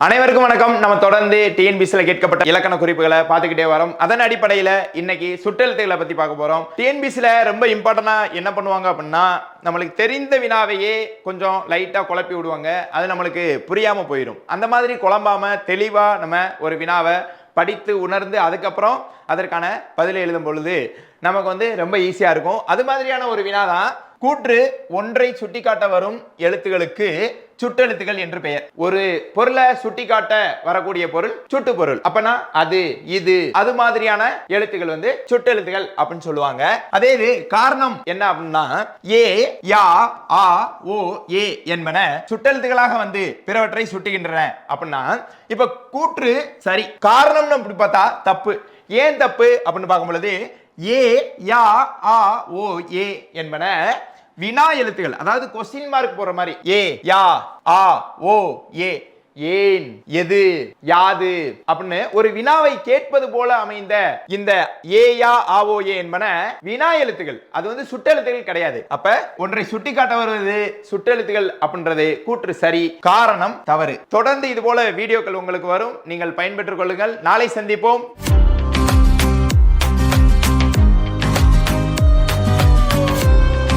அனைவருக்கும் வணக்கம். நம்ம தொடர்ந்து டிஎன்பிசில கேட்கப்பட்ட இலக்கண குறிப்புகளை பார்த்துக்கிட்டே வரோம். அதன் அடிப்படையில் இன்னைக்கு சுற்றெழுத்துக்களை பத்தி பார்க்க போறோம். டிஎன்பிசில ரொம்ப இம்பார்ட்டன்டா என்ன பண்ணுவாங்க அப்படின்னா, நம்மளுக்கு தெரிந்த வினாவையே கொஞ்சம் லைட்டா குழப்பி விடுவாங்க. அது நம்மளுக்கு புரியாம போயிடும். அந்த மாதிரி குழம்பாம தெளிவா நம்ம ஒரு வினாவை படித்து உணர்ந்து அதுக்கப்புறம் அதற்கான பதிலை எழுதும் பொழுது நமக்கு ரொம்ப ஈஸியா இருக்கும். அது மாதிரியான ஒரு வினாதான் கூற்று ஒன்றை சுட்டிக்காட்ட வரும் எழுத்துகளுக்கு சுட்டெழுத்துகள் என்று பெயர். ஒரு பொருளை சுட்டிக்காட்ட வரக்கூடிய பொருள் சுட்டு பொருள். அப்பனா அது இது அது மாதிரியான எழுத்துக்கள் சுட்டெழுத்துகள் அப்படின்னு சொல்லுவாங்க. அதே இது காரணம் என்ன அப்படின்னா, ஏ யா ஆ ஓ ஏ என்பன சுட்டெழுத்துக்களாக பிறவற்றை சுட்டுகின்றன அப்படின்னா, இப்ப கூற்று சரி, காரணம் அப்படி பார்த்தா தப்பு. ஏன் தப்பு அப்படின்னு பார்க்கும் பொழுது, ஏ யா ஆ ஓ ஏ என்பன வினா எழுத்துகள், அதாவது கொஸ்டின் மார்க் போற மாதிரி. ஏ யா ஆ ஓ ஏ, ஏன் எது யாது அப்படின்னு ஒரு வினாவை கேட்பது போல அமைந்த இந்த ஏ யா ஆ ஓ ஏ என்பன வினா எழுத்துகள். அது சுட்டெழுத்துகள் கிடையாது. அப்ப ஒன்றை சுட்டி காட்ட வருவது சுட்டெழுத்துகள் அப்படின்றது கூற்று சரி, காரணம் தவறு. தொடர்ந்து இது போல வீடியோக்கள் உங்களுக்கு வரும். நீங்கள் பயன்பெற்றுக் கொள்ளுங்கள். நாளை சந்திப்போம்.